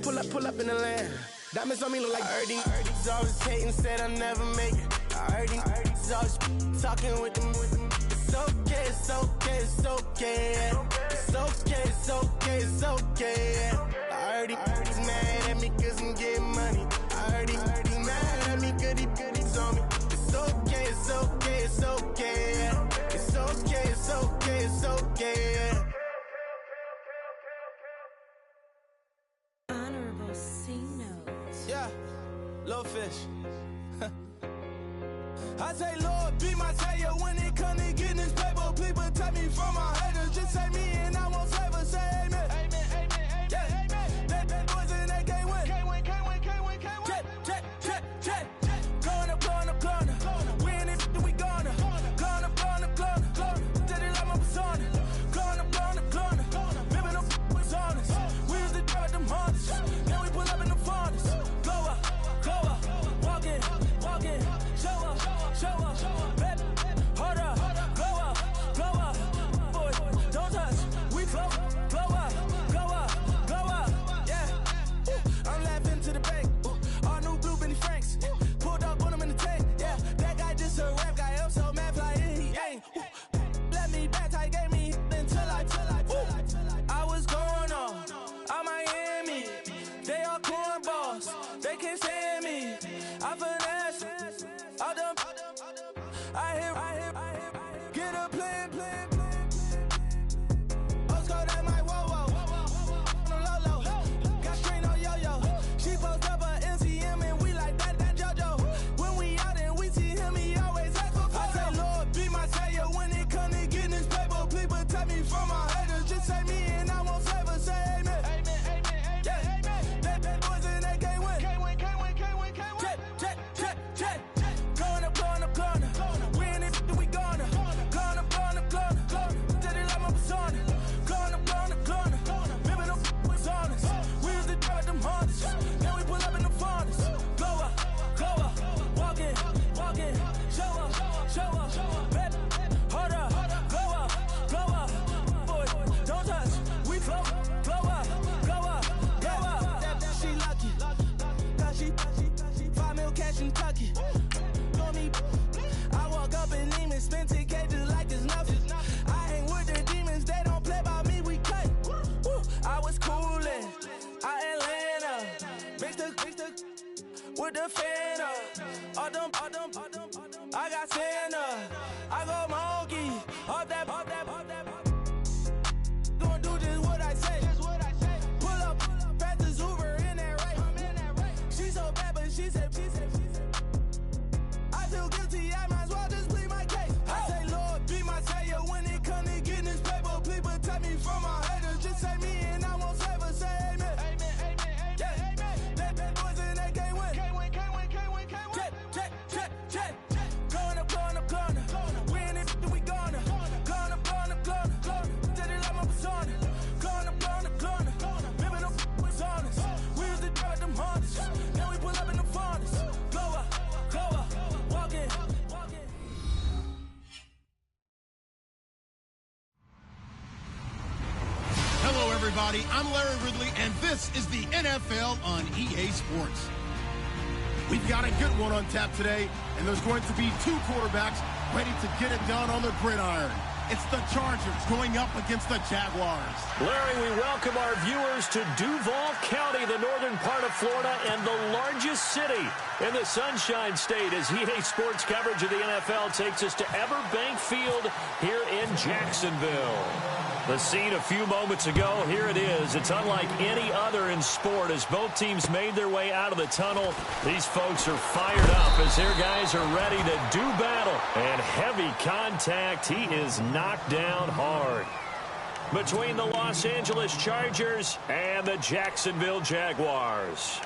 Pull up in the land. Diamonds on me look like I heard these always hating, said I never make it. I heard these always talking with them. It's okay, it's okay, it's okay. It's okay, it's okay, it's okay. I heard he's mad at me cause I'm getting money. I heard he's mad at me cause he's on me. It's okay, it's okay, it's okay. It's okay, it's okay, it's okay. Honorable C notes. Yeah, little fish. I say, Lord, be my savior when it comes to getting this paper. Please protect me from my haters. Just say me and I won't save us. Say amen. Amen, amen, amen. Yeah, amen. Bad boys and they can't win. Can't win, can't win, can't win, can't win. Check. Going up. We in it, we gonna. Going up. Did it like my persona. Going up. Ripping up was honest. We used to drive them Hondas. Then we pull up in the Fondas. Glow up. Walk in. Show up. Bet. Hold up. Glow up. Boy, don't touch. We flow. Glow up. Yeah. I'm laughing to the bank. All new blue Benny Franks. Pulled up on him in the tank. Yeah. That guy just a rap guy. I'm so mad fly in. He ain't. Let me back. Tight gave me until I was going on. I'm Miami. They all cornballs. They can't stand me. I finesse. All them. I hear. Get a plan. Oscar, that my whoa. On the low. Got strain on yo-yo. She post up a NCM and we like that JoJo. When we out and we see him, he always ask for photo. I say, Lord, be my savior when it comes to getting this paper. Please protect me from my haters. Just say me and I won't save us. Say amen. Amen. Yeah. Bad boys and they can't win. Can't win. Check. Going up. We in it, we gonna. Going up. Did it like my persona. Going up. Ripping up was honest. We used to drive them Hondas. Then we pull up in the Fondas. Glow up. Walk in. Show up. Bet. Hold up. Glow up. Boy, don't touch. We flow. Glow up. She lucky. Cause she 5 mil cash in Kentucky. I walk up in demons, spend 10K just like it's nothing. I hang with the demons, they don't play by me, we cut. I was coolin', Atlanta, mixed with the Fanta. All them, I got Santa, I go monkey, all that. Gonna do just what I say. Pull up, pass the Uber in that right. She so bad, but she said. I feel guilty, I might as well just plead my case. I say, Lord, be my savior when it comes to getting this paper. Please protect me from my haters. Just say me and I won't save us. Say amen. Amen. Yeah. Bad boys and they can't win. Can't win. Check. Going up. We in it, we gonna. Going up. Did it like my persona. Going up. Ripping up was honest. We used to drive them Hondas. Then we pull up in the Fondas. Glow up. Walk in. Hello, everybody. I'm Larry Ridley, and this is the NFL on EA Sports. We've got a good one on tap today, and there's going to be 2 quarterbacks ready to get it done on the gridiron. It's the Chargers going up against the Jaguars. Larry, we welcome our viewers to Duval County, the northern part of Florida, and the largest city in the Sunshine State, as EA Sports coverage of the NFL takes us to Everbank Field here in Jacksonville. The scene a few moments ago, here it is. It's unlike any other in sport as both teams made their way out of the tunnel. These folks are fired up as their guys are ready to do battle. And heavy contact. He is knocked down hard. Between the Los Angeles Chargers and the Jacksonville Jaguars.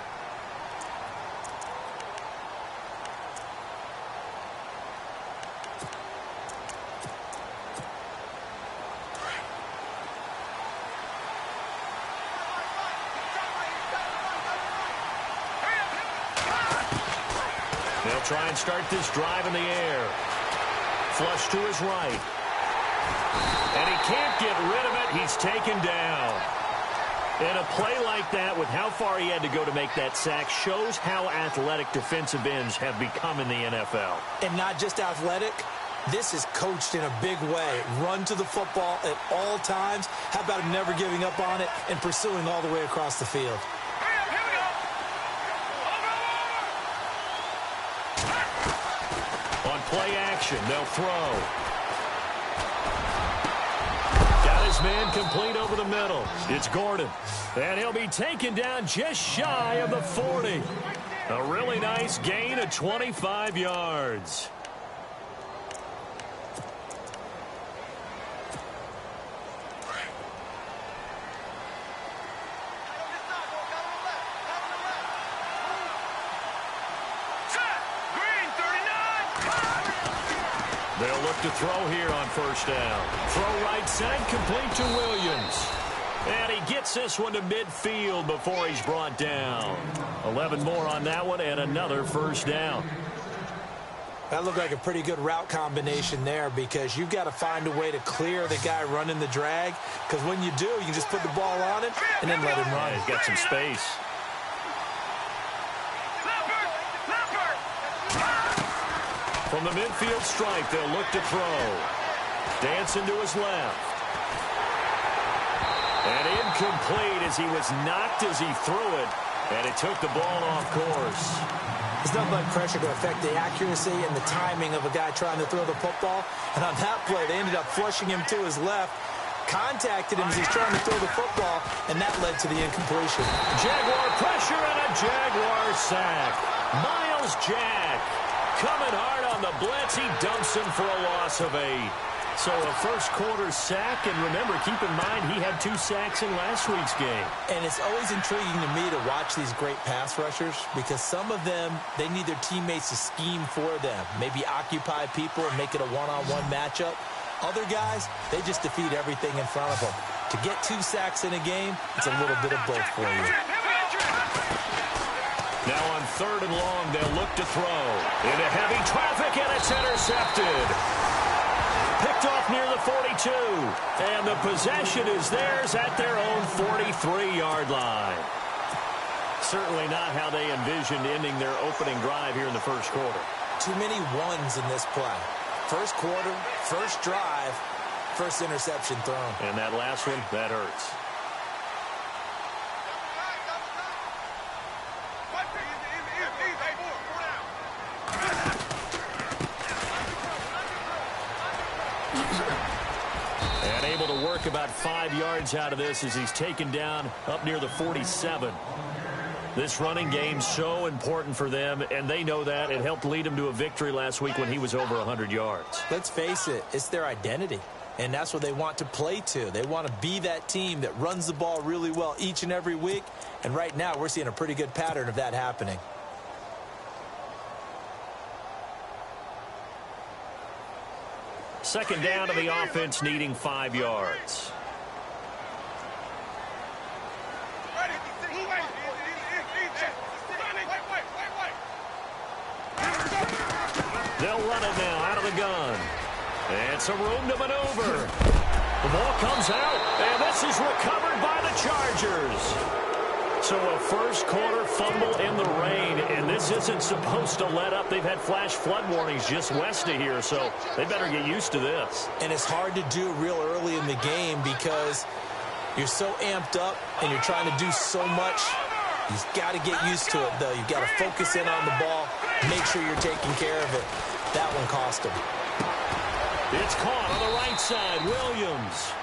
They'll try and start this drive in the air. Flush to his right. And he can't get rid of it. He's taken down. And a play like that, with how far he had to go to make that sack, shows how athletic defensive ends have become in the NFL. And not just athletic, this is coached in a big way. Run to the football at all times. How about him never giving up on it and pursuing all the way across the field? On play action, they'll throw. Got his man complete over the middle. It's Gordon. And he'll be taken down just shy of the 40. A really nice gain of 25 yards. They'll look to throw here on first down. Throw right side, complete to Williams. And he gets this one to midfield before he's brought down. 11 more on that one and another first down. That looked like a pretty good route combination there, because you've got to find a way to clear the guy running the drag, because when you do, you can just put the ball on him and then let him run. Yeah, he's got some space. From the midfield stripe, they'll look to throw. Dancing to his left. And incomplete as he was knocked as he threw it. And it took the ball off course. There's nothing like pressure to affect the accuracy and the timing of a guy trying to throw the football. And on that play, they ended up flushing him to his left. Contacted him as he's trying to throw the football, and that led to the incompletion. Jaguar pressure and a Jaguar sack. Miles Jack coming hard on the blitz. He dumps him for a loss of 8. So a first quarter sack, and remember, keep in mind, he had 2 sacks in last week's game. And it's always intriguing to me to watch these great pass rushers, because some of them, they need their teammates to scheme for them, maybe occupy people and make it a one-on-one matchup. Other guys, they just defeat everything in front of them. To get 2 sacks in a game, it's a little bit of both for you. Now on 3rd and long, they'll look to throw. Into heavy traffic, and it's intercepted. Picked off near the 42. And the possession is theirs at their own 43-yard line. Certainly not how they envisioned ending their opening drive here in the first quarter. Too many ones in this play. First quarter, first drive, first interception thrown. And that last one, that hurts. And able to work about 5 yards out of this as he's taken down up near the 47. This running game's so important for them, and they know that. It helped lead them to a victory last week when he was over 100 yards. Let's face it, it's their identity, and that's what they want to play to. They want to be that team that runs the ball really well each and every week, and right now we're seeing a pretty good pattern of that happening. Second down to the offense, needing 5 yards. They'll run it now out of the gun. And some room to maneuver. The ball comes out, and this is recovered by the Chargers. So a first quarter fumble in the rain, and this isn't supposed to let up. They've had flash flood warnings just west of here, so they better get used to this. And it's hard to do real early in the game because you're so amped up and you're trying to do so much. You've got to get used to it, though. You've got to focus in on the ball, make sure you're taking care of it. That one cost him. It's caught on the right side. Williams.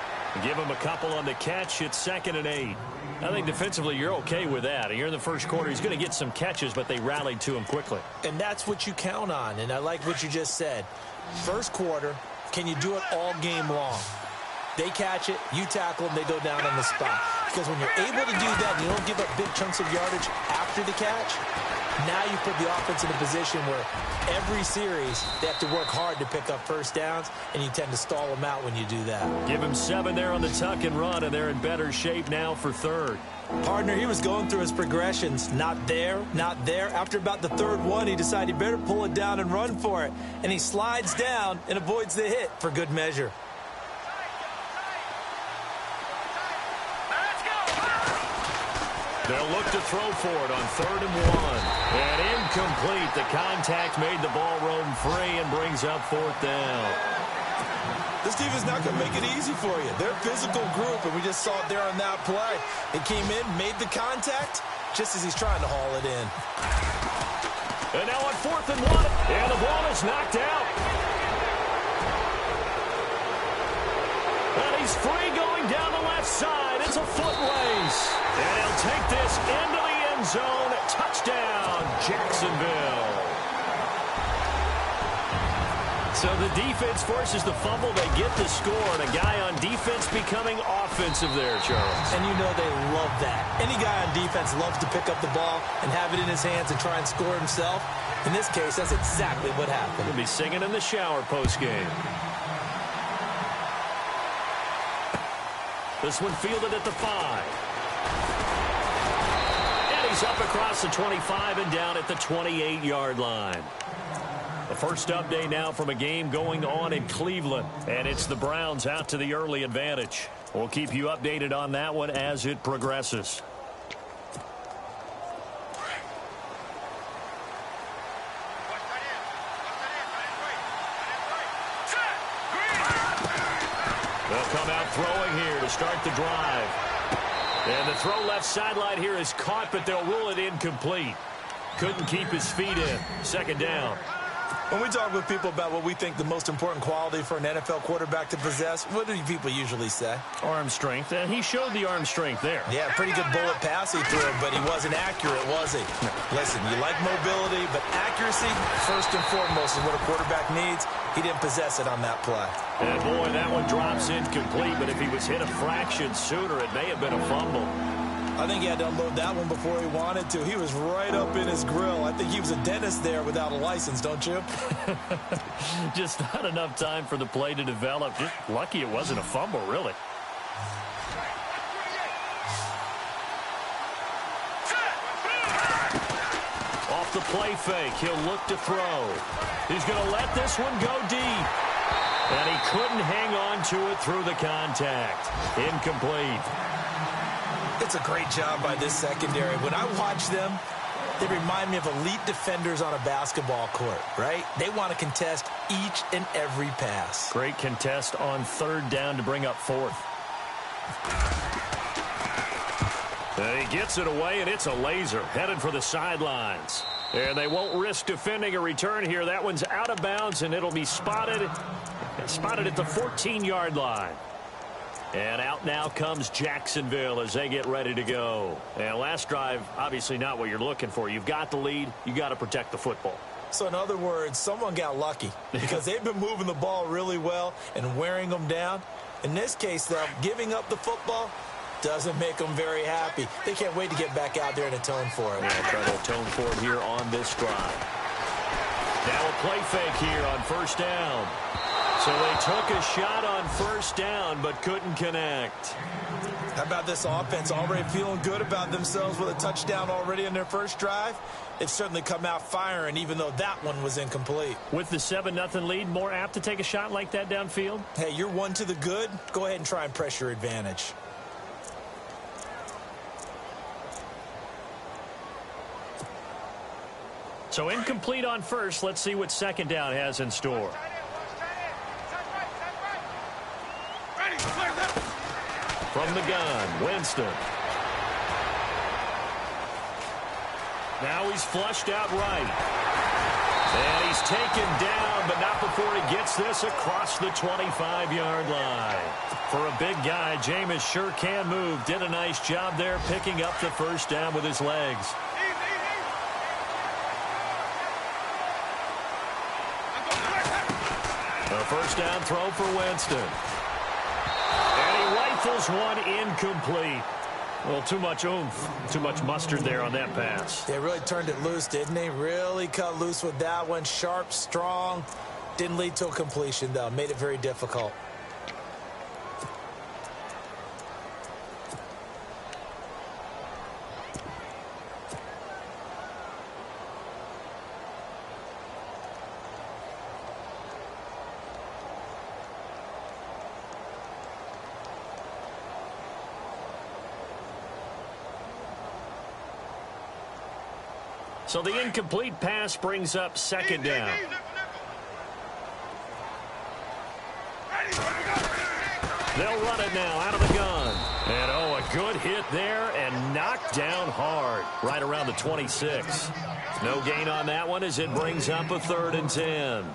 Give him a couple on the catch. It's 2nd and 8. I think defensively you're okay with that. Here in the first quarter, he's going to get some catches, but they rallied to him quickly. And that's what you count on, and I like what you just said. First quarter, can you do it all game long? They catch it, you tackle them, they go down on the spot. Because when you're able to do that and you don't give up big chunks of yardage after the catch, now you put the offense in a position where every series they have to work hard to pick up first downs, and you tend to stall them out when you do that. Give him 7 there on the tuck and run, and they're in better shape now for 3rd. Partner, he was going through his progressions. Not there, not there. After about the 3rd one, he decided he better pull it down and run for it. And he slides down and avoids the hit for good measure. They'll look to throw for it on 3rd and 1. And incomplete. The contact made the ball roam free and brings up 4th down. This defense is not going to make it easy for you. They're a physical group, and we just saw it there on that play. It came in, made the contact, just as he's trying to haul it in. And now on 4th and 1, and the ball is knocked out. And he's free going down the left side. It's a foot race. And he'll take this into the end zone. Touchdown, Jacksonville. So the defense forces the fumble. They get the score, and a guy on defense becoming offensive there, Charles. And you know they love that. Any guy on defense loves to pick up the ball and have it in his hands and try and score himself. In this case, that's exactly what happened. He'll be singing in the shower postgame. This one fielded at the 5. And he's up across the 25 and down at the 28-yard line. The first update now from a game going on in Cleveland, and it's the Browns out to the early advantage. We'll keep you updated on that one as it progresses. They'll come out throwing here to start the drive. And the throw left sideline here is caught, but they'll rule it incomplete. Couldn't keep his feet in. 2nd down. When we talk with people about what we think the most important quality for an NFL quarterback to possess, what do people usually say? Arm strength, and he showed the arm strength there. Yeah, pretty good bullet pass he threw, but he wasn't accurate, was he? Listen, you like mobility, but accuracy, first and foremost, is what a quarterback needs. He didn't possess it on that play. And, boy, that one drops incomplete, but if he was hit a fraction sooner, it may have been a fumble. I think he had to unload that one before he wanted to. He was right up in his grill. I think he was a dentist there without a license, don't you? Just not enough time for the play to develop. Just lucky it wasn't a fumble, really. Off the play fake, he'll look to throw. He's going to let this one go deep. And he couldn't hang on to it through the contact. Incomplete. It's a great job by this secondary. When I watch them, they remind me of elite defenders on a basketball court, right? They want to contest each and every pass. Great contest on 3rd down to bring up 4th. He gets it away, and it's a laser headed for the sidelines. And they won't risk defending a return here. That one's out of bounds, and it'll be spotted at the 14-yard line. And out now comes Jacksonville as they get ready to go. And last drive, obviously not what you're looking for. You've got the lead. You got to protect the football. So in other words, someone got lucky because they've been moving the ball really well and wearing them down. In this case, though, giving up the football doesn't make them very happy. They can't wait to get back out there and atone for it. Yeah, try to atone for it here on this drive. Now a play fake here on 1st down. So they took a shot on 1st down, but couldn't connect. How about this offense already feeling good about themselves with a touchdown already in their first drive? They've certainly come out firing, even though that one was incomplete. With the 7-0 lead, more apt to take a shot like that downfield? Hey, you're one to the good. Go ahead and try and press your advantage. So incomplete on 1st. Let's see what 2nd down has in store. From the gun, Winston. Now he's flushed out right. And he's taken down, but not before he gets this across the 25-yard line. For a big guy, Jameis sure can move. Did a nice job there picking up the 1st down with his legs. A 1st down throw for Winston. And he rifles one incomplete. Well, too much oomph, too much mustard there on that pass. They really turned it loose, didn't they? Really cut loose with that one. Sharp, strong. Didn't lead to a completion, though. Made it very difficult. So the incomplete pass brings up second down. They'll run it now out of the gun. And, oh, a good hit there and knocked down hard right around the 26. No gain on that one as it brings up a 3rd and 10.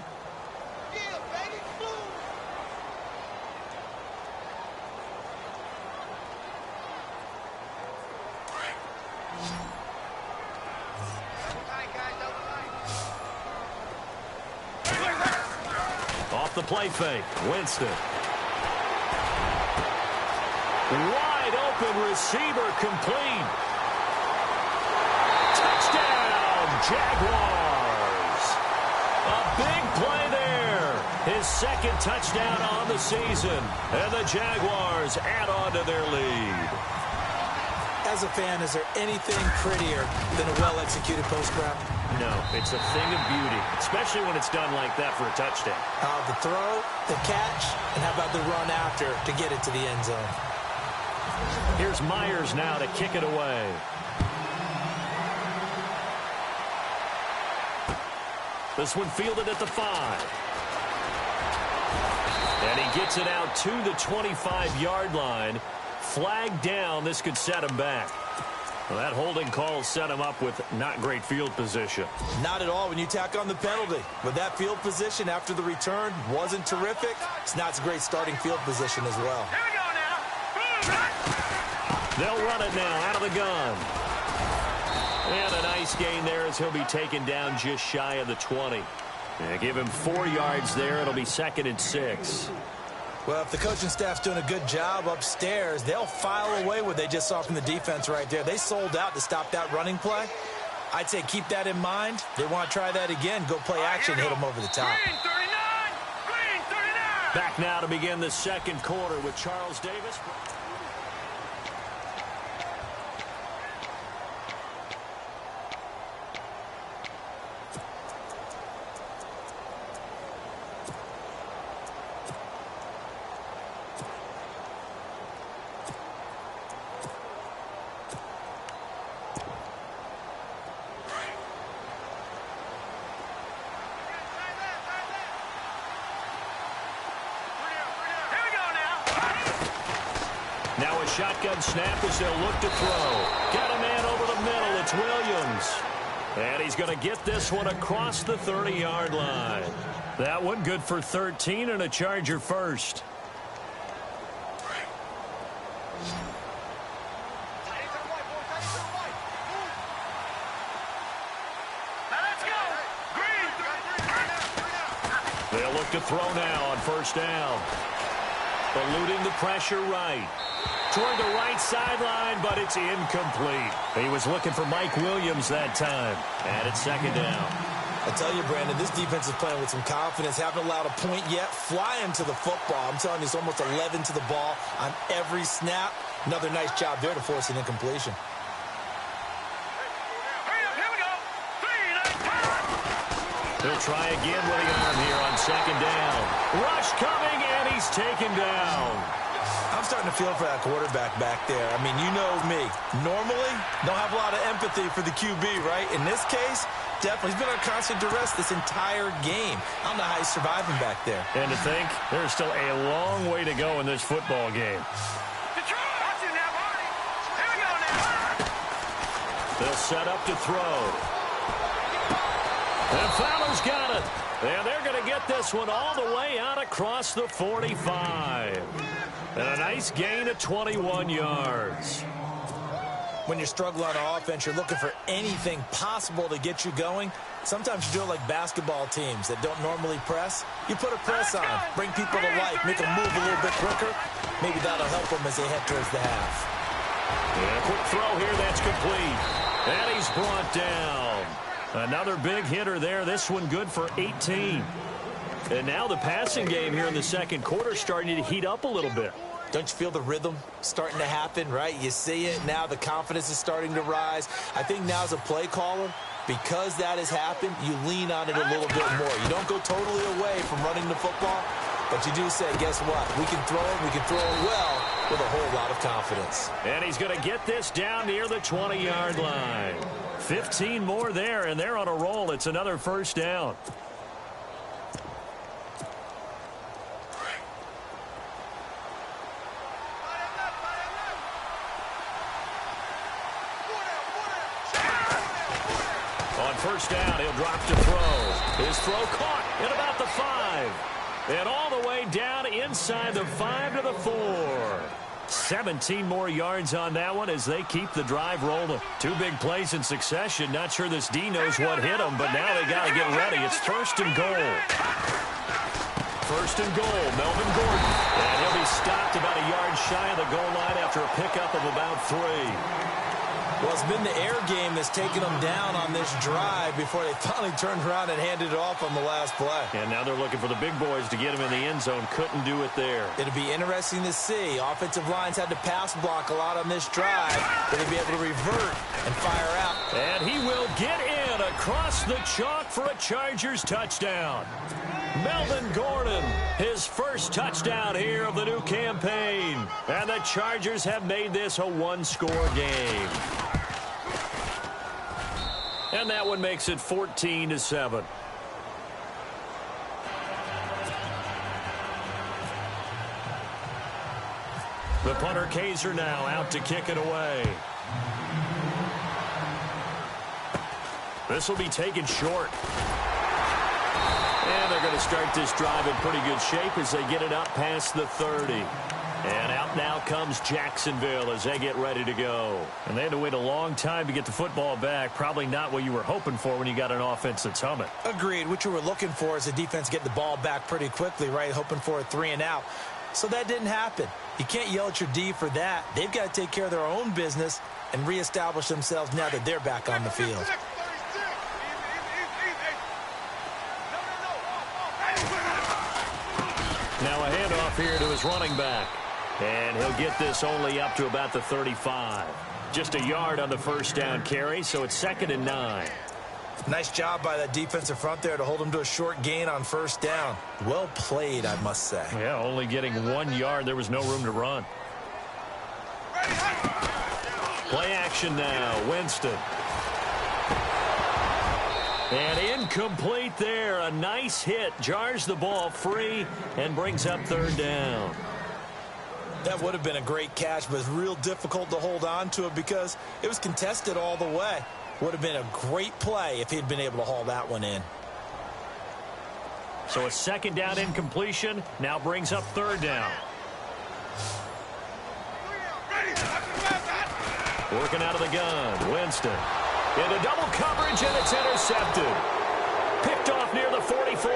Off the play fake, Winston. Wide open receiver complete. Touchdown, Jaguars. A big play there. His 2nd touchdown on the season. And the Jaguars add on to their lead. As a fan, is there anything prettier than a well-executed post route? No, it's a thing of beauty, especially when it's done like that for a touchdown. The throw, the catch, and how about the run after to get it to the end zone? Here's Myers now to kick it away. This one fielded at the 5. And he gets it out to the 25-yard line. Flag down. This could set him back. Well, that holding call set him up with not great field position. Not at all when you tack on the penalty. With that field position after the return wasn't terrific. It's not a great starting field position as well. Here we go now. They'll run it now out of the gun. And a nice gain there as he'll be taken down just shy of the 20. And give him 4 yards there. It'll be 2nd and 6. Well, if the coaching staff's doing a good job upstairs, they'll file away what they just saw from the defense right there. They sold out to stop that running play. I'd say keep that in mind. They want to try that again. Go play action, hit them over the top. Green 39. Green 39. Back now to begin the 2nd quarter with Charles Davis. Now a shotgun snap as they'll look to throw. Got a man over the middle. It's Williams. And he's going to get this one across the 30-yard line. That one good for 13 and a Charger first. They'll look to throw now on 1st down. Eluding the pressure right. Toward the right sideline, but it's incomplete. He was looking for Mike Williams that time. And it's 2nd down. I tell you, Brandon, this defense is playing with some confidence. Haven't allowed a point yet. Flying to the football. I'm telling you, it's almost 11 to the ball on every snap. Another nice job there to force an incompletion. He'll try again with the arm here on 2nd down. Rush coming, and he's taken down. I'm starting to feel for that quarterback back there. I mean, you know me. Normally, don't have a lot of empathy for the QB, right? In this case, definitely. He's been under constant duress this entire game. I don't know how he's surviving back there. And to think, there's still a long way to go in this football game. They'll set up to throw. And Fowler's got it. And they're going to get this one all the way out across the 45. And a nice gain of 21 yards. When you're struggling on offense, you're looking for anything possible to get you going. Sometimes you do it like basketball teams that don't normally press. You put a press on, bring people to life, make them move a little bit quicker. Maybe that'll help them as they head towards the half. And a quick throw here, that's complete. And he's brought down. Another big hitter there. This one good for 18. And now the passing game here in the 2nd quarter starting to heat up a little bit. Don't you feel the rhythm starting to happen, right? You see it now. The confidence is starting to rise. I think now as a play caller, because that has happened, you lean on it a little bit more. You don't go totally away from running the football, but you do say, guess what? We can throw it. We can throw it well with a whole lot of confidence. And he's going to get this down near the 20-yard line. 15 more there, and they're on a roll. It's another first down. On first down, he'll drop to throw. His throw caught at about the 5. And all the way down inside the 5 to the 4. 17 more yards on that one as they keep the drive rolling. 2 big plays in succession. Not sure this D knows what hit them, but now they got to get ready. It's first and goal. First and goal, Melvin Gordon. And he'll be stopped about a yard shy of the goal line after a pickup of about 3. Well, it's been the air game that's taken them down on this drive before they finally turned around and handed it off on the last play. And now they're looking for the big boys to get him in the end zone. Couldn't do it there. It'll be interesting to see. Offensive lines had to pass block a lot on this drive. Will they be able to revert and fire out? And he will get in across the chalk for a Chargers touchdown. Melvin Gordon, his first touchdown here of the new campaign. And the Chargers have made this a 1-score game. And that one makes it 14-7. The punter Kaiser now out to kick it away. This will be taken short. And they're going to start this drive in pretty good shape as they get it up past the 30. And out now comes Jacksonville as they get ready to go. And they had to wait a long time to get the football back. Probably not what you were hoping for when you got an offense that's humming. Agreed. What you were looking for is the defense getting the ball back pretty quickly, right? Hoping for a 3 and out. So that didn't happen. You can't yell at your D for that. They've got to take care of their own business and reestablish themselves now that they're back on the field. Now a handoff here to his running back. And he'll get this only up to about the 35. Just a yard on the first down carry, so it's 2nd and 9. Nice job by that defensive front there to hold him to a short gain on first down. Well played, I must say. Yeah, only getting 1 yard. There was no room to run. Play action now. Winston. And incomplete there. A nice hit. Jars the ball free and brings up 3rd down. That would have been a great catch, but it's real difficult to hold on to it because it was contested all the way. Would have been a great play if he'd been able to haul that one in. So a 2nd down incompletion now brings up 3rd down. Working out of the gun. Winston. Into double coverage, and it's intercepted. Picked off near the 44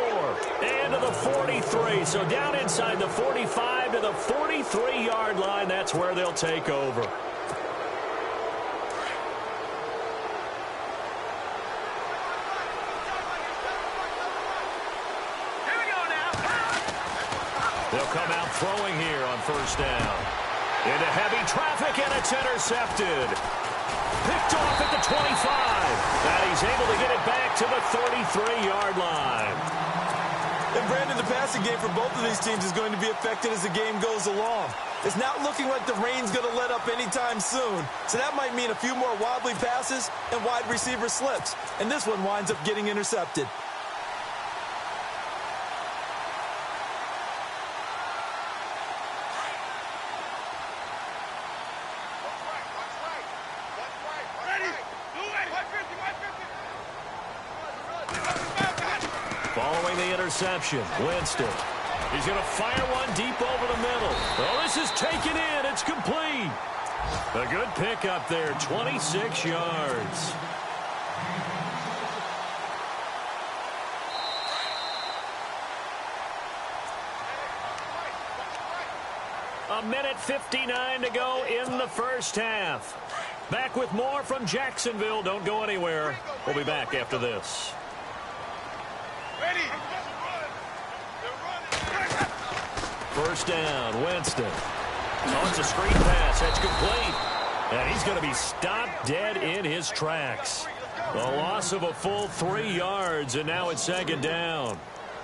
and to the 43. So down inside the 45 to the 43-yard line. That's where they'll take over. They'll come out throwing here on first down. Into heavy traffic, and it's intercepted. Picked off at the 25. And he's able to get it back to the 33-yard line. And Brandon, the passing game for both of these teams is going to be affected as the game goes along. It's not looking like the rain's going to let up anytime soon. So that might mean a few more wobbly passes and wide receiver slips. And this one winds up getting intercepted. Following the interception, Winston. He's going to fire one deep over the middle. Oh, this is taken in. It's complete. A good pickup there, 26 yards. A minute 59 to go in the first half. Back with more from Jacksonville. Don't go anywhere. We'll be back after this. First down, Winston. Oh, it's a screen pass. That's complete. And he's going to be stopped dead in his tracks. A loss of a full 3 yards, and now it's 2nd down.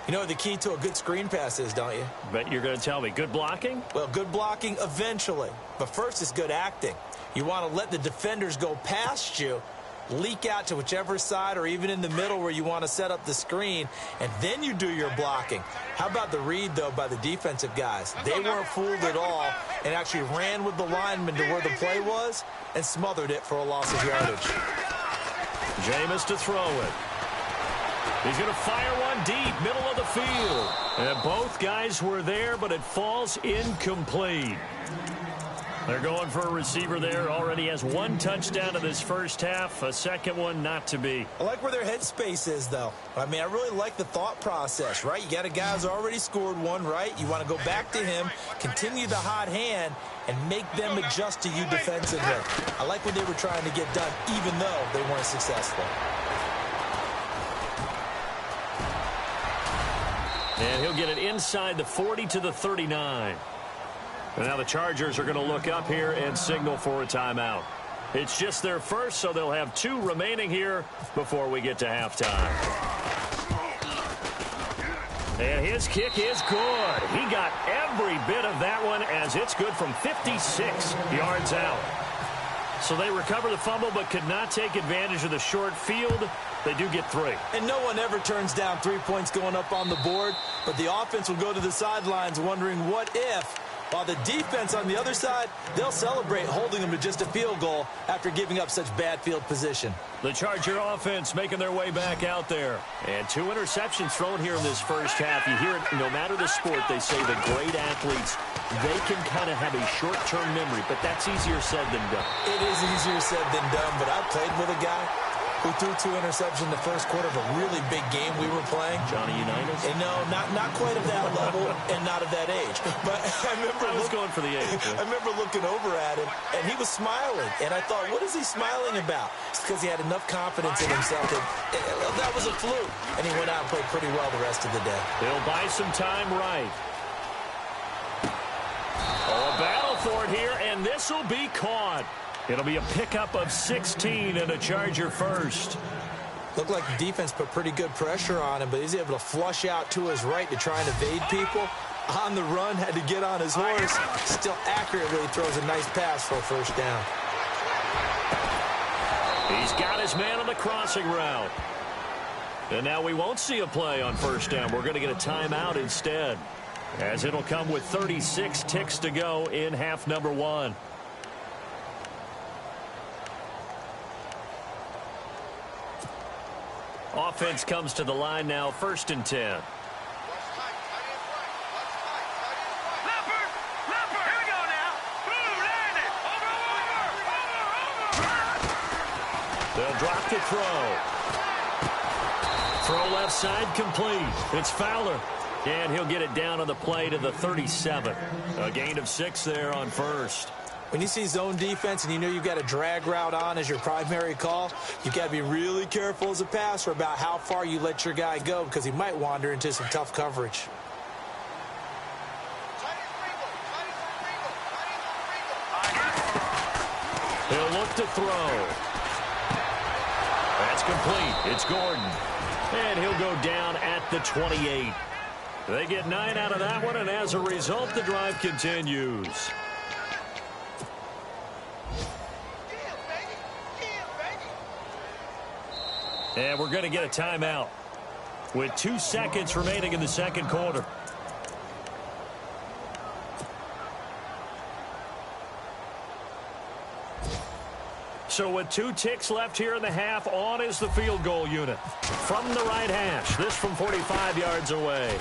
You know what the key to a good screen pass is, don't you? Bet you're going to tell me good blocking? Well, good blocking eventually. But first is good acting. You want to let the defenders go past you, leak out to whichever side or even in the middle where you want to set up the screen, and then you do your blocking. How about the read, though, by the defensive guys? They weren't fooled at all and actually ran with the lineman to where the play was and smothered it for a loss of yardage. Jameis to throw it. He's going to fire one deep, middle of the field. And both guys were there, but it falls incomplete. They're going for a receiver there. Already has one touchdown in this first half. A second one not to be. I like where their headspace is, though. I mean, I really like the thought process, right? You got a guy who's already scored one, right? You want to go back to him, continue the hot hand, and make them adjust to you defensively. I like what they were trying to get done, even though they weren't successful. And he'll get it inside the 40 to the 39. And now the Chargers are going to look up here and signal for a timeout. It's just their first, so they'll have 2 remaining here before we get to halftime. And his kick is good. He got every bit of that one as it's good from 56 yards out. So they recover the fumble but could not take advantage of the short field. They do get 3. And no one ever turns down 3 points going up on the board, but the offense will go to the sidelines wondering what if. While the defense on the other side, they'll celebrate holding them to just a field goal after giving up such bad field position. The Charger offense making their way back out there. And 2 interceptions thrown here in this first half. You hear it, no matter the sport, they say the great athletes, they can kind of have a short-term memory, but that's easier said than done. It is easier said than done, but I played with a guy who threw 2 interceptions in the first quarter of a really big game we were playing. Johnny Unitas? And no, not quite of that level and not of that age. But I was going for the age. I remember looking over at him, and he was smiling. And I thought, what is he smiling about? It's because he had enough confidence in himself that was a fluke. And he went out and played pretty well the rest of the day. They'll buy some time right. Oh, a battle for it here, and this will be caught. It'll be a pickup of 16 and a Charger first. Looked like the defense put pretty good pressure on him, but he's able to flush out to his right to try and evade people. On the run, had to get on his horse. Still accurately throws a nice pass for a first down. He's got his man on the crossing route. And now we won't see a play on first down. We're going to get a timeout instead, as it'll come with 36 ticks to go in half number 1. Offense comes to the line now, 1st and 10. They'll drop the throw. Throw left side complete. It's Fowler. And he'll get it down on the play to the 37. A gain of 6 there on first. When you see zone defense and you know you've got a drag route on as your primary call, you've got to be really careful as a passer about how far you let your guy go because he might wander into some tough coverage. He'll look to throw. That's complete. It's Gordon. And he'll go down at the 28. They get 9 out of that one, and as a result, the drive continues. And we're going to get a timeout with 2 seconds remaining in the second quarter. So with 2 ticks left here in the half, on is the field goal unit. From the right hash, this from 45 yards away.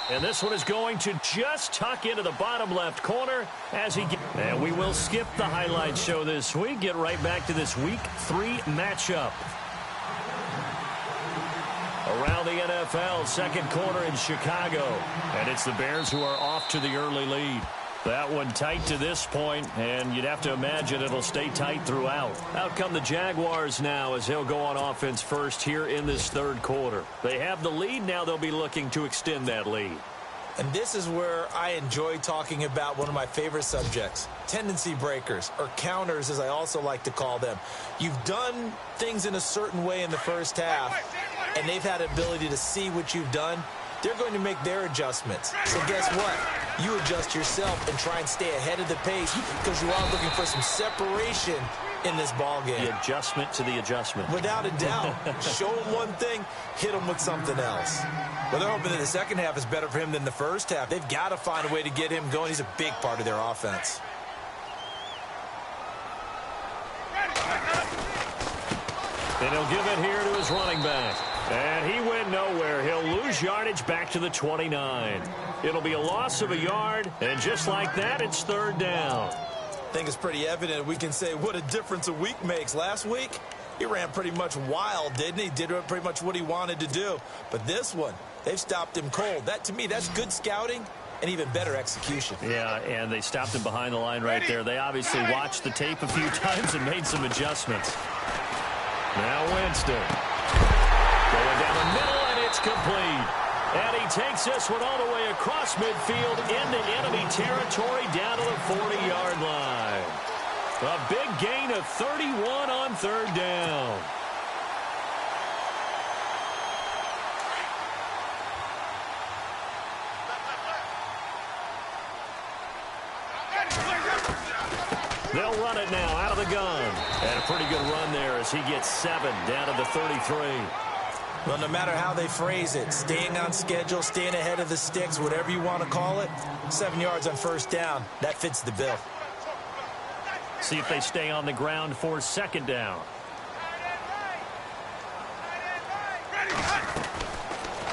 And this one is going to just tuck into the bottom left corner as he gets. And we will skip the highlight show this week. Get right back to this Week 3 matchup. Around the NFL, second quarter in Chicago. And it's the Bears who are off to the early lead. That one tight to this point, and you'd have to imagine it'll stay tight throughout. Out come the Jaguars now as they'll go on offense first here in this third quarter. They have the lead now. They'll be looking to extend that lead. And this is where I enjoy talking about one of my favorite subjects, tendency breakers, or counters as I also like to call them. You've done things in a certain way in the first half, and they've had the ability to see what you've done. They're going to make their adjustments. So guess what? You adjust yourself and try and stay ahead of the pace because you are looking for some separation in this ball game. The adjustment to the adjustment. Without a doubt. Show him one thing, hit him with something else. Well, they're hoping that the second half is better for him than the first half. They've got to find a way to get him going. He's a big part of their offense. And he'll give it here to his running back. And he went nowhere. He'll lose yardage back to the 29. It'll be a loss of a yard, and just like that, it's third down. I think it's pretty evident. We can say what a difference a week makes. Last week, he ran pretty much wild, didn't he? Did pretty much what he wanted to do. But this one, they've stopped him cold. That, to me, that's good scouting and even better execution. Yeah, and they stopped him behind the line right there. They obviously watched the tape a few times and made some adjustments. Now Winston. Going down the middle, and it's complete. And he takes this one all the way across midfield into enemy territory down to the 40-yard line. A big gain of 31 on third down. They'll run it now out of the gun. And a pretty good run there as he gets 7 down to the 33. Well, no matter how they phrase it, staying on schedule, staying ahead of the sticks, whatever you want to call it, 7 yards on first down, that fits the bill. See if they stay on the ground for second down.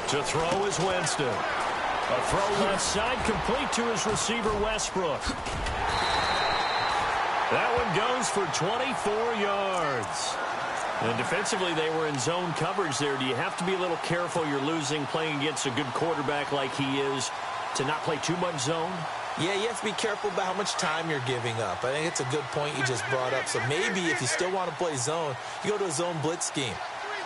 To throw is Winston. A throw left side complete to his receiver Westbrook. That one goes for 24 yards. And defensively, they were in zone coverage there. Do you have to be a little careful? You're losing playing against a good quarterback like he is to not play too much zone? Yeah, you have to be careful about how much time you're giving up. I think it's a good point you just brought up. So maybe if you still want to play zone, you go to a zone blitz scheme.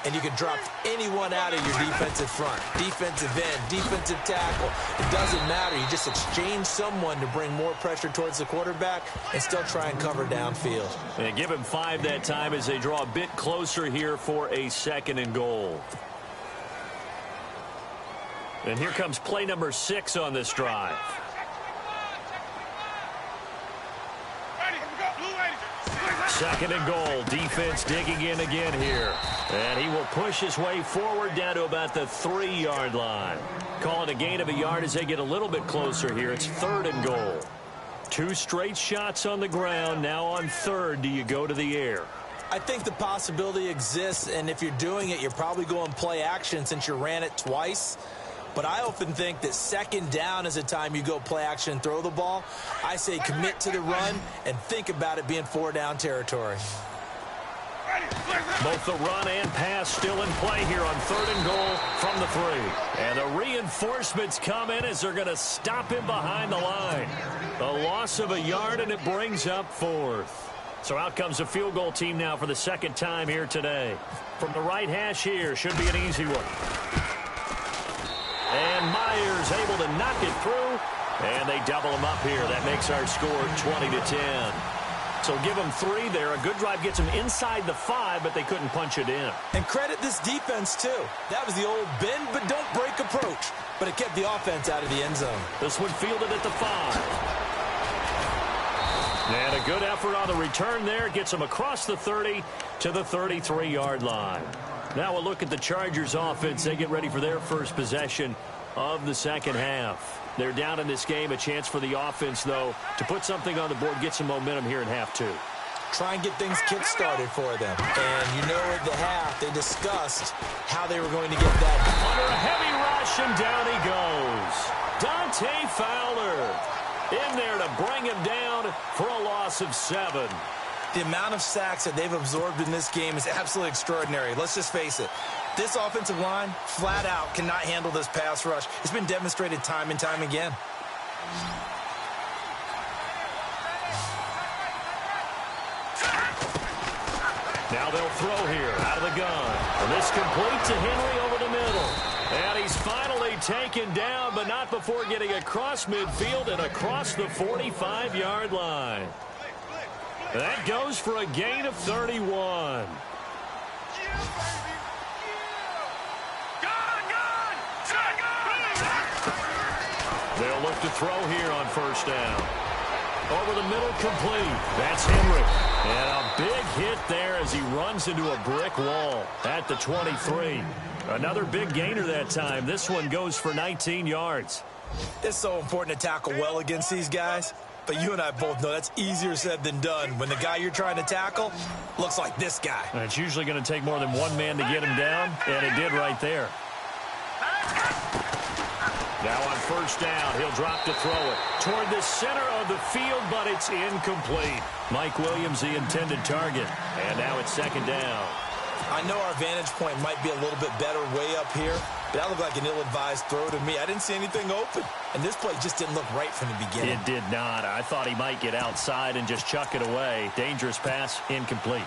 And you can drop anyone out of your defensive front. Defensive end, defensive tackle. It doesn't matter. You just exchange someone to bring more pressure towards the quarterback and still try and cover downfield. And give him 5 that time as they draw a bit closer here for a 2nd and goal. And here comes play number 6 on this drive. Second and goal. Defense digging in again here. And he will push his way forward down to about the 3-yard line. Calling a gain of a yard as they get a little bit closer here. It's 3rd and goal. 2 straight shots on the ground. Now on 3rd, do you go to the air? I think the possibility exists, and if you're doing it, you're probably going play action since you ran it twice. But I often think that 2nd down is the time you go play action and throw the ball. I say commit to the run and think about it being 4-down territory. Both the run and pass still in play here on 3rd and goal from the 3. And the reinforcements come in as they're going to stop him behind the line. A loss of a yard, and it brings up 4th. So out comes the field goal team now for the 2nd time here today. From the right hash here, should be an easy one. And Myers able to knock it through, and they double him up here. That makes our score 20-10. So give them 3 there. A good drive gets them inside the 5, but they couldn't punch it in. And credit this defense, too. That was the old bend but don't break approach, but it kept the offense out of the end zone. This one fielded at the 5. And a good effort on the return there. Gets them across the 30 to the 33-yard line. Now we'll look at the Chargers offense. They get ready for their first possession of the 2nd half. They're down in this game. A chance for the offense, though, to put something on the board, get some momentum here in half 2. Try and get things kick-started for them. And you know at the half they discussed how they were going to get that. Under a heavy rush, and down he goes. Dante Fowler in there to bring him down for a loss of 7. The amount of sacks that they've absorbed in this game is absolutely extraordinary. Let's just face it. This offensive line, flat out, cannot handle this pass rush. It's been demonstrated time and time again. Now they'll throw here out of the gun. And this complete to Henry over the middle. And he's finally taken down, but not before getting across midfield and across the 45-yard line. That goes for a gain of 31. They'll look to throw here on first down. Over the middle, complete. That's Henry. And a big hit there as he runs into a brick wall at the 23. Another big gainer that time. This one goes for 19 yards. It's so important to tackle well against these guys. But you and I both know that's easier said than done when the guy you're trying to tackle looks like this guy. And it's usually going to take more than one man to get him down, and it did right there. Now on first down, he'll drop to throw it toward the center of the field, but it's incomplete. Mike Williams, the intended target. And now it's second down. I know our vantage point might be a little bit better way up here, but that looked like an ill-advised throw to me. I didn't see anything open, and this play just didn't look right from the beginning. It did not. I thought he might get outside and just chuck it away. Dangerous pass, incomplete.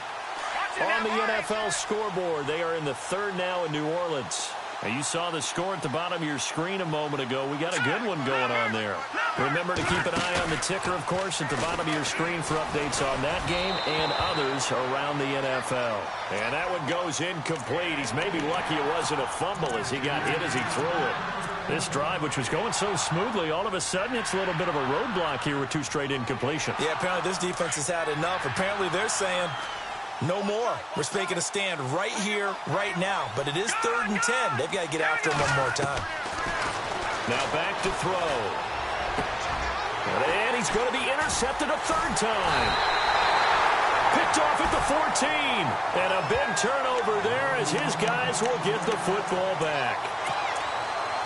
On the NFL scoreboard, they are in the third now in New Orleans. Now, you saw the score at the bottom of your screen a moment ago. We got a good one going on there. Remember to keep an eye on the ticker, of course, at the bottom of your screen for updates on that game and others around the NFL. And that one goes incomplete. He's maybe lucky it wasn't a fumble as he got hit as he threw it. This drive, which was going so smoothly, all of a sudden it's a little bit of a roadblock here with two straight incompletions. Yeah, apparently this defense has had enough. Apparently they're saying no more. We're making a stand right here, right now. But it is 3rd and 10. They've got to get after him one more time. Now back to throw. And he's going to be intercepted a third time. Picked off at the 14. And a big turnover there as his guys will get the football back.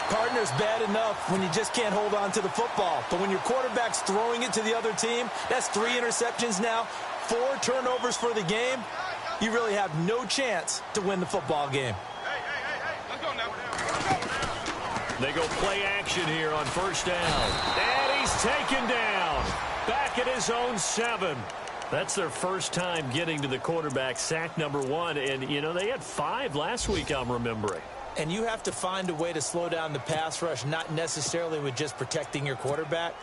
Partner's bad enough when you just can't hold on to the football. But when your quarterback's throwing it to the other team, that's 3 interceptions now, 4 turnovers for the game. You really have no chance to win the football game. Let's go now. They go play action here on first down. And he's taken down. Back at his own 7. That's their first time getting to the quarterback, sack number 1. And, you know, they had 5 last week, I'm remembering. And you have to find a way to slow down the pass rush, not necessarily with just protecting your quarterback,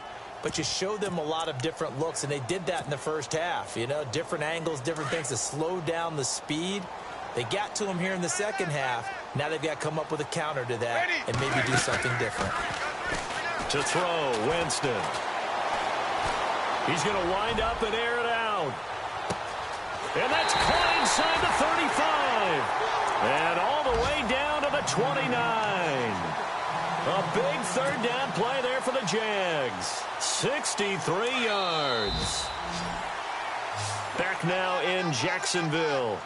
but you show them a lot of different looks, and they did that in the first half. You know, different angles, different things to slow down the speed. They got to him here in the second half. Now they've got to come up with a counter to that and maybe do something different. To throw, Winston. He's going to wind up and air it out. And that's caught inside the 35. And all the way down to the 29. A big third down play there for the Jags. 63 yards. Back now in Jacksonville.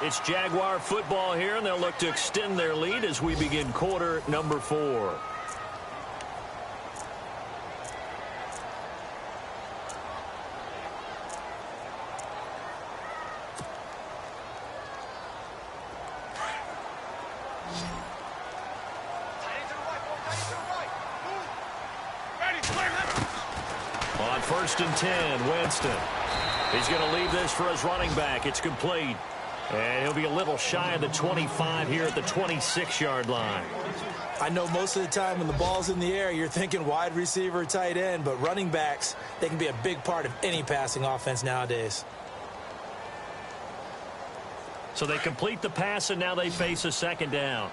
It's Jaguar football here, and they'll look to extend their lead as we begin quarter number 4. On 1st and 10, Winston. He's going to leave this for his running back. It's complete. And he'll be a little shy of the 25 here at the 26-yard line. I know most of the time when the ball's in the air, you're thinking wide receiver, tight end, but running backs, they can be a big part of any passing offense nowadays. So they complete the pass, and now they face a second down.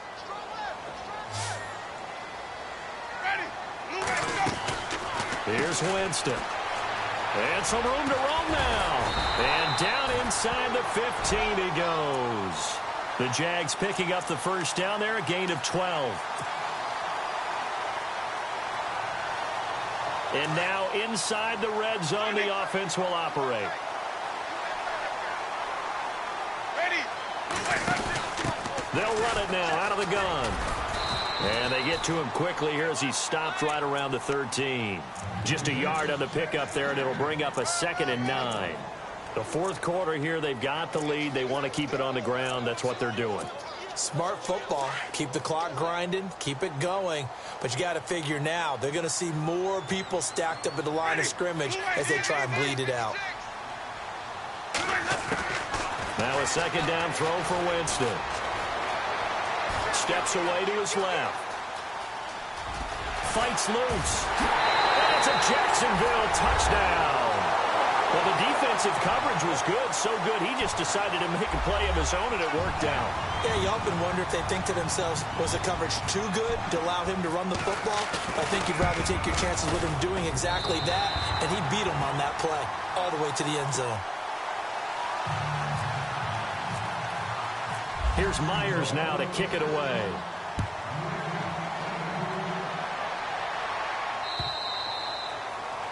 Here's Winston. And some room to roam now. And down inside the 15 he goes. The Jags picking up the first down there, a gain of 12. And now inside the red zone, the offense will operate. They'll run it now out of the gun. And they get to him quickly here as he stopped right around the 13. Just a yard on the pickup there, and it'll bring up a 2nd and 9. The fourth quarter here, they've got the lead. They want to keep it on the ground. That's what they're doing. Smart football. Keep the clock grinding. Keep it going. But you got to figure now, they're going to see more people stacked up at the line of scrimmage as they try and bleed it out. Now a second down throw for Winston. Steps away to his left. Fights loose. And it's a Jacksonville touchdown. Well, the defensive coverage was good, so good he just decided to make a play of his own, and it worked out. Yeah, you often wonder if they think to themselves, was the coverage too good to allow him to run the football? I think you'd rather take your chances with him doing exactly that, and he beat him on that play all the way to the end zone. Here's Myers now to kick it away.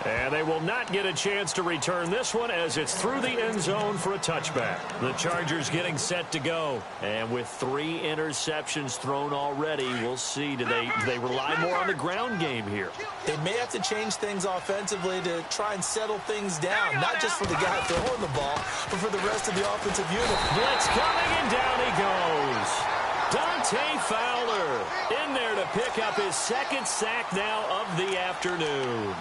And they will not get a chance to return this one as it's through the end zone for a touchback. The Chargers getting set to go. And with 3 interceptions thrown already, we'll see. Do they rely more on the ground game here? They may have to change things offensively to try and settle things down, not just for the guy throwing the ball, but for the rest of the offensive unit. Blitz coming, and down he goes. Dante Fowler in there to pick up his 2nd sack now of the afternoon.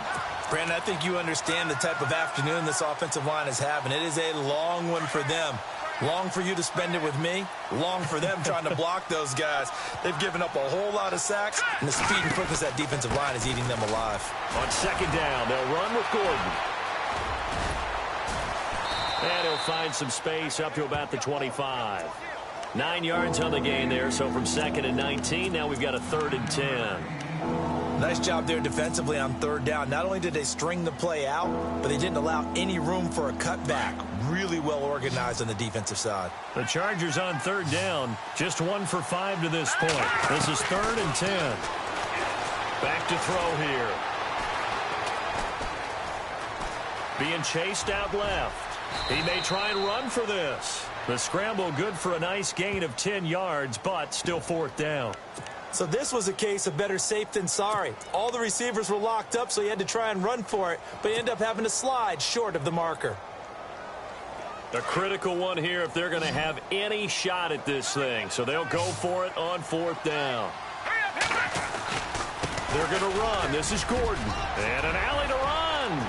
Brandon, I think you understand the type of afternoon this offensive line is having. It is a long one for them. Long for you to spend it with me. Long for them trying to block those guys. They've given up a whole lot of sacks, and the speed and quickness of that defensive line is eating them alive. On 2nd down, they'll run with Gordon. And he'll find some space up to about the 25. 9 yards on the gain there, so from 2nd and 19, now we've got a 3rd and 10. Nice job there defensively on 3rd down. Not only did they string the play out, but they didn't allow any room for a cutback. Really well organized on the defensive side. The Chargers on 3rd down, just 1 for 5 to this point. This is 3rd and 10. Back to throw here. Being chased out left. He may try and run for this. The scramble good for a nice gain of 10 yards, but still 4th down. So this was a case of better safe than sorry. All the receivers were locked up, so he had to try and run for it, but he ended up having to slide short of the marker. A critical one here if they're going to have any shot at this thing. So they'll go for it on 4th down. They're going to run. This is Gordon. And an alley to run.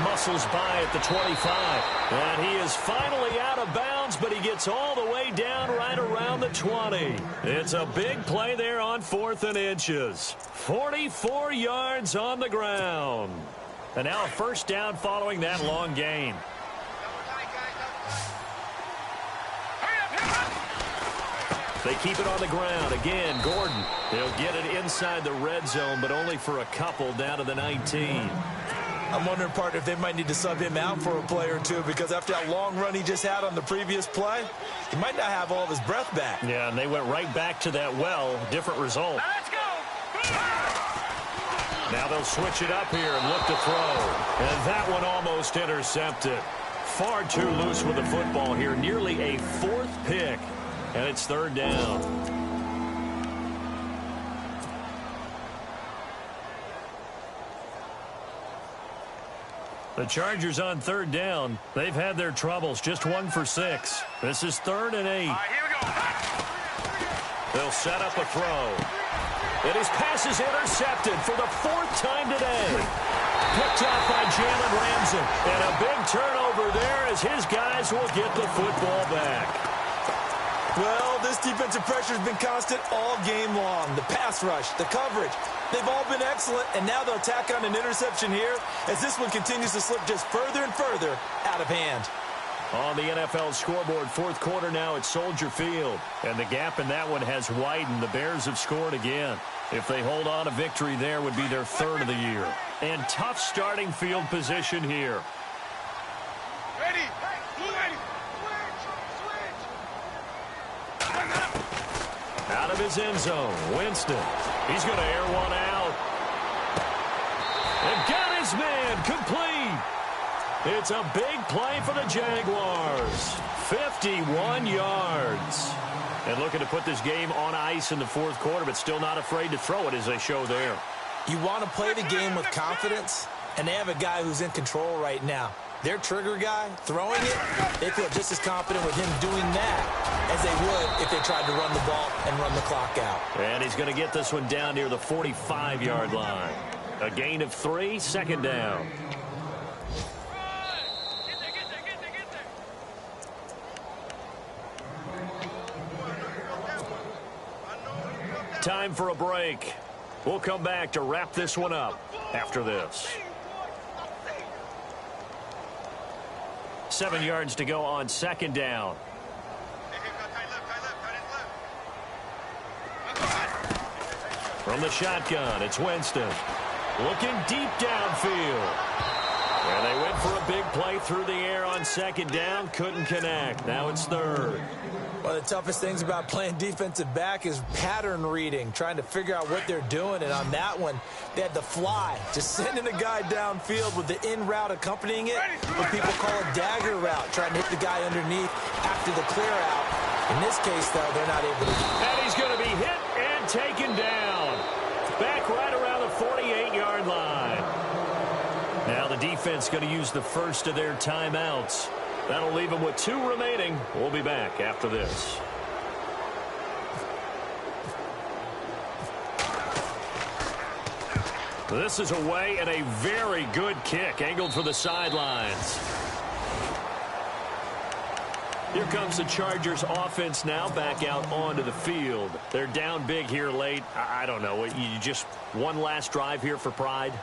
Muscles by at the 25. And he is finally out of bounds, but he gets all the way down right around the 20. It's a big play there on 4th and inches. 44 yards on the ground. And now a 1st down following that long gain. They keep it on the ground. Again, Gordon. He'll get it inside the red zone, but only for a couple down to the 19. I'm wondering, partner, if they might need to sub him out for a play or two, because after that long run he just had on the previous play, he might not have all of his breath back. Yeah, and they went right back to that well. Different result. Let's go. Now they'll switch it up here and look to throw. And that one almost intercepted. Far too loose with the football here. Nearly a 4th pick. And it's 3rd down. The Chargers on 3rd down. They've had their troubles. Just 1 for 6. This is 3rd and 8. All right, here we go. They'll set up a throw. And his pass is intercepted for the 4th time today. Picked off by Jalen Ramsey. And a big turnover there as his guys will get the football back. Well, this defensive pressure has been constant all game long. The pass rush, the coverage, they've all been excellent, and now they'll tack on an interception here as this one continues to slip just further and further out of hand. On the NFL scoreboard, 4th quarter now at Soldier Field. And the gap in that one has widened. The Bears have scored again. If they hold on, a victory there would be their 3rd of the year. And tough starting field position here. Ready. Out of his end zone, Winston. He's going to air one out. And got his man complete. It's a big play for the Jaguars. 51 yards. And looking to put this game on ice in the 4th quarter, but still not afraid to throw it as they show there. You want to play the game with confidence, and they have a guy who's in control right now. Their trigger guy, throwing it, they feel just as confident with him doing that as they would if they tried to run the ball and run the clock out. And he's going to get this one down near the 45-yard line. A gain of 3, 2nd down. Time for a break. We'll come back to wrap this one up after this. 7 yards to go on second down. From the shotgun, it's Winston. Looking deep downfield. And they went for a big play through the air on second down. Couldn't connect. Now it's third. One of the toughest things about playing defensive back is pattern reading, trying to figure out what they're doing. And on that one, they had the fly, just sending a guy downfield with the in route accompanying it, what people call a dagger route, trying to hit the guy underneath after the clear out. In this case, though, they're not able to do that. And he's going to be hit and taken down. Back right around the 48-yard line. Now the defense going to use the first of their timeouts. That'll leave them with 2 remaining. We'll be back after this. This is away and a very good kick, angled for the sidelines. Here comes the Chargers offense now back out onto the field. They're down big here late. I don't know. You just one last drive here for pride?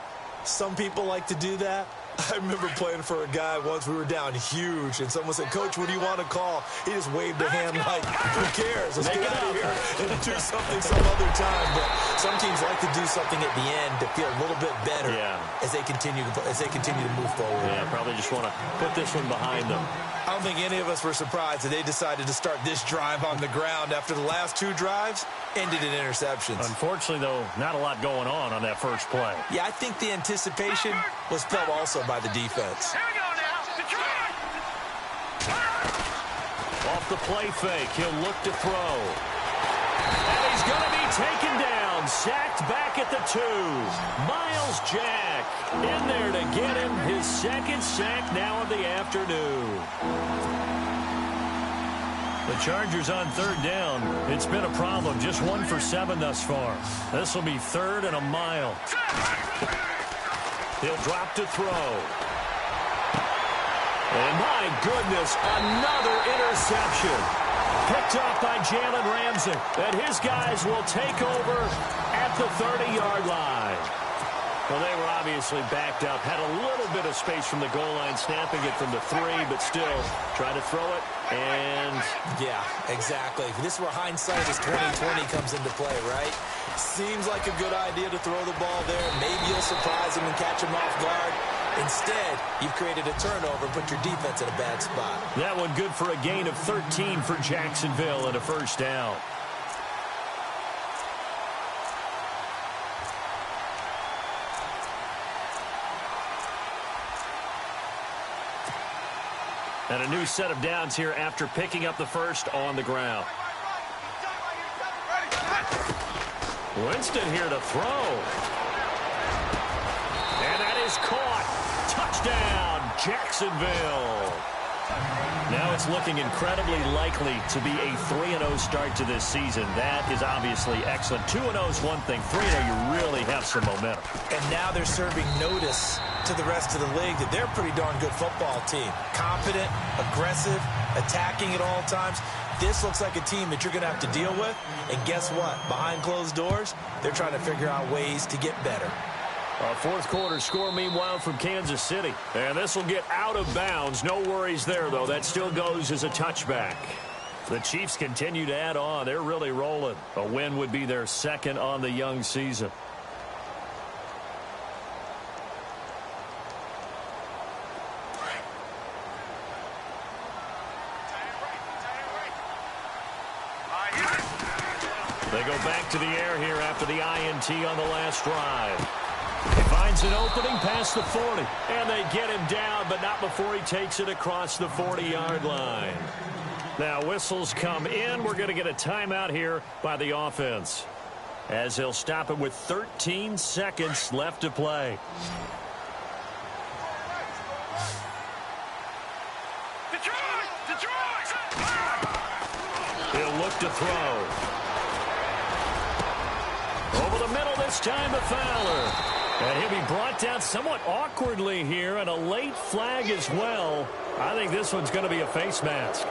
Some people like to do that. I remember playing for a guy once. We were down huge, and someone said, "Coach, what do you want to call?" He just waved a hand like, "Who cares? Let's get out of here and do something some other time." But some teams like to do something at the end to feel a little bit better as they continue to move forward. Yeah, probably just want to put this one behind them. I don't think any of us were surprised that they decided to start this drive on the ground after the last 2 drives ended in interceptions. Unfortunately, though, not a lot going on that first play. Yeah, I think the anticipation was felt also by the defense. Here we go now. Detroit! Off the play fake, he'll look to throw. And he's going to be taken down, sacked back at the 2. Miles Jack in there to get him his second sack now of the afternoon. The Chargers on third down. It's been a problem. Just 1 for 7 thus far. This will be 3rd and a mile. He'll drop to throw. And my goodness, another interception. Picked off by Jalen Ramsey. And his guys will take over at the 30-yard line. Well, they were obviously backed up. Had a little bit of space from the goal line, snapping it from the 3, but still try to throw it. And yeah, exactly. This is where hindsight is 20/20 comes into play, right? Seems like a good idea to throw the ball there. Maybe you'll surprise him and catch him off guard. Instead, you've created a turnover and put your defense in a bad spot. That one good for a gain of 13 for Jacksonville and a first down. And a new set of downs here after picking up the first on the ground. Winston here to throw. And that is caught. Touchdown, Jacksonville. Now it's looking incredibly likely to be a 3-0 start to this season. That is obviously excellent. 2-0 is one thing. 3-0, you really have some momentum. And now they're serving notice to the rest of the league that they're a pretty darn good football team. Confident, aggressive, attacking at all times. This looks like a team that you're going to have to deal with. And guess what? Behind closed doors, they're trying to figure out ways to get better. A fourth quarter score, meanwhile, from Kansas City. And this will get out of bounds. No worries there, though. That still goes as a touchback. The Chiefs continue to add on. They're really rolling. A win would be their 2nd on the young season. They go back to the air here after the INT on the last drive. He finds an opening past the 40, and they get him down, but not before he takes it across the 40-yard line. Now whistles come in. We're going to get a timeout here by the offense, as he'll stop it with 13 seconds left to play. He'll look to throw. Over the middle this time to Fowler. And he'll be brought down somewhat awkwardly here, and a late flag as well. I think this one's going to be a face mask.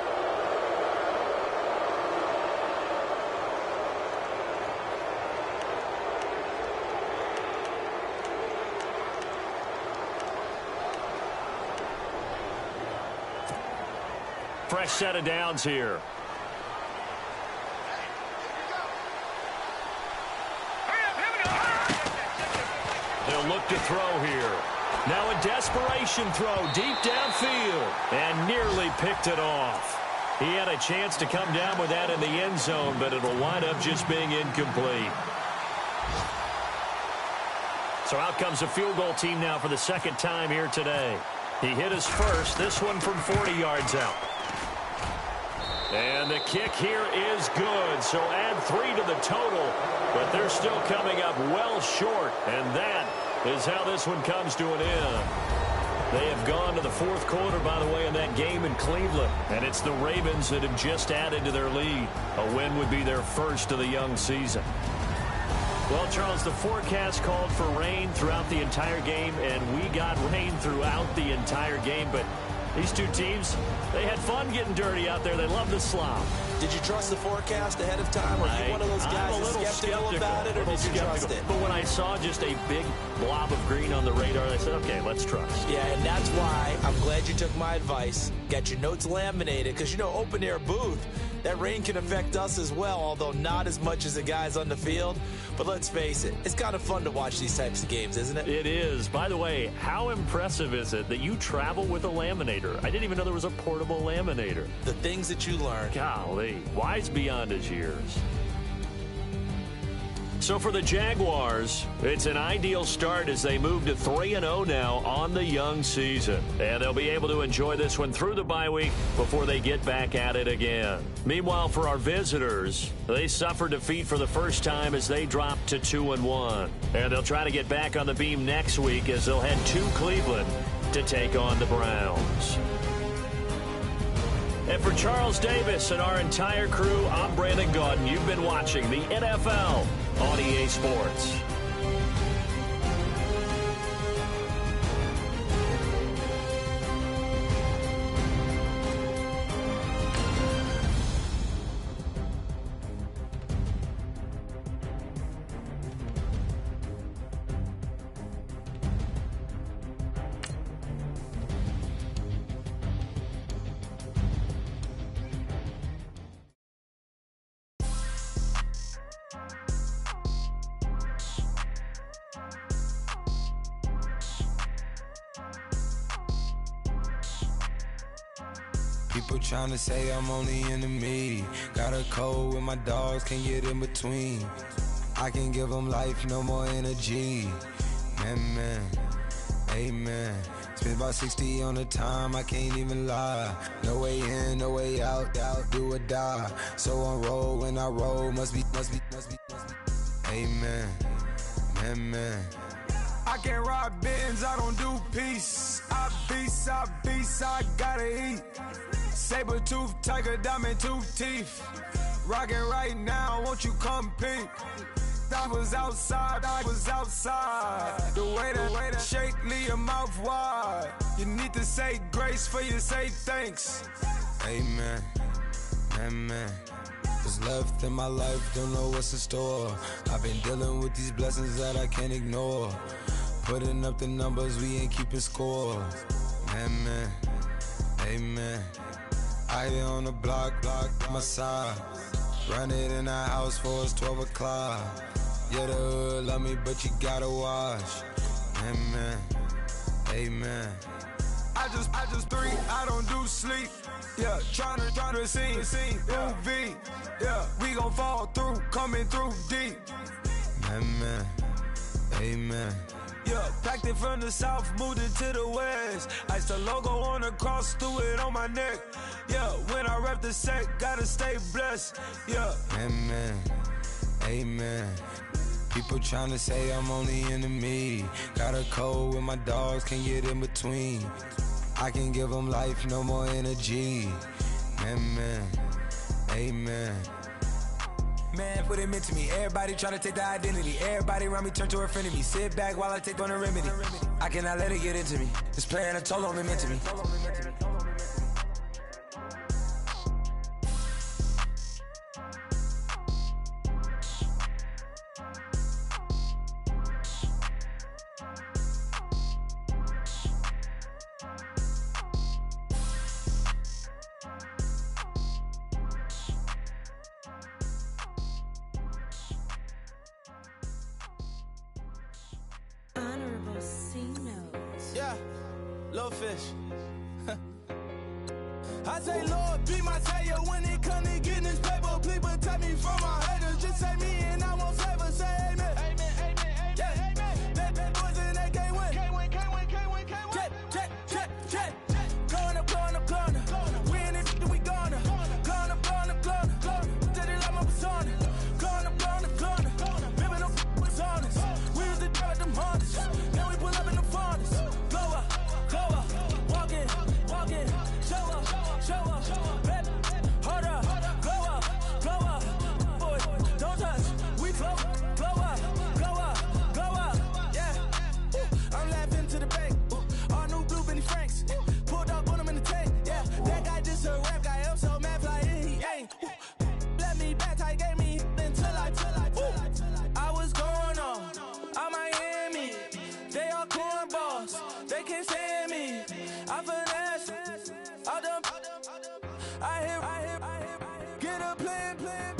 Fresh set of downs here. They'll look to throw here. Now a desperation throw deep downfield and nearly picked it off. He had a chance to come down with that in the end zone, but it'll wind up just being incomplete. So out comes a field goal team now for the second time here today. He hit his first, this one from 40 yards out. And the kick here is good, so add 3 to the total, but they're still coming up well short, and that is how this one comes to an end. They have gone to the fourth quarter, by the way, in that game in Cleveland, and it's the Ravens that have just added to their lead. A win would be their first of the young season. Well, Charles, the forecast called for rain throughout the entire game, and we got rain throughout the entire game. But these two teams, they had fun getting dirty out there. They love the slop. Did you trust the forecast ahead of time? Are you one of those guys that's skeptical about it, or did you trust it? But when I saw just a big blob of green on the radar, I said, okay, let's trust. Yeah, and that's why I'm glad you took my advice. Get your notes laminated, because, you know, open-air booth, that rain can affect us as well, although not as much as the guys on the field. But let's face it, it's kind of fun to watch these types of games, isn't it? It is. By the way, how impressive is it that you travel with a laminator? I didn't even know there was a portable laminator. The things that you learn. Golly, wise beyond his years. So for the Jaguars, it's an ideal start as they move to 3-0 now on the young season. And they'll be able to enjoy this one through the bye week before they get back at it again. Meanwhile, for our visitors, they suffered defeat for the first time as they dropped to 2-1. And they'll try to get back on the beam next week as they'll head to Cleveland to take on the Browns. And for Charles Davis and our entire crew, I'm Brandon Gaudin. You've been watching the NFL on EA Sports. People tryna say I'm only enemy. Got a code with my dogs, can't get in between. I can give them life, no more energy. Man, amen. Spent about 60 on the time, I can't even lie. No way in, no way out, do or die. So on roll, when I roll, must be. Amen, man. I can't ride Benz, I don't do peace. I beast, I gotta eat. Saber tooth, tiger, diamond tooth teeth. Rockin' right now, won't you come peek? I was outside. The way that shake, leave your mouth wide. You need to say grace for you say thanks. Amen, amen. What's left in my life, don't know what's in store. I've been dealing with these blessings that I can't ignore. Putting up the numbers, we ain't keeping score. Amen, amen. I here on the block, my side. Run it in the house for us 12 o'clock. Yeah, the hood love me, but you gotta watch. Amen, amen. I just three, I don't do sleep. Yeah, tryna see, UV. Yeah, we gon' fall through, coming through deep. Amen, amen. Yeah, packed it from the south, moved it to the west. Iced the logo on the cross, threw it on my neck. Yeah, when I rep the set, gotta stay blessed. Yeah. Amen, amen. People tryna say I'm only enemy. Got a code with my dogs, can't get in between. I can give them life, no more energy. Amen, amen. Man, put it meant to me. Everybody try to take the identity. Everybody around me turn to a friend of me. Sit back while I take on the remedy. I cannot let it get into me. It's playing a toll on me, meant to me. Little fish. I say, Lord, be my savior when it comes to getting this paper. Please protect me from my haters. Just say me and I won't save us. Say amen. Amen, amen, amen, yeah. Amen. Bad boys and they can't win. Can't win, can't win, can't win, can't win. Check. Going up. We in it, we gonna. Going up. Tell it like my persona. Going up. Ripping up what's on us. We used to drive them Hondas. Now we pull up in the Fondas. Go up. Walking. Show up. Baby, hold up. Blow up. Boy, don't touch. We blow up. Yeah. I'm laughing to the bank. All new blue Benny Franks. Pulled up on him in the tank. Yeah. That guy just a rap guy. I'm so mad fly in. He ain't. Let me back. Tight gave me until I was going on. I'm Miami. They all cornballs. They can't stand me. I finesse. I hear. Get a plan.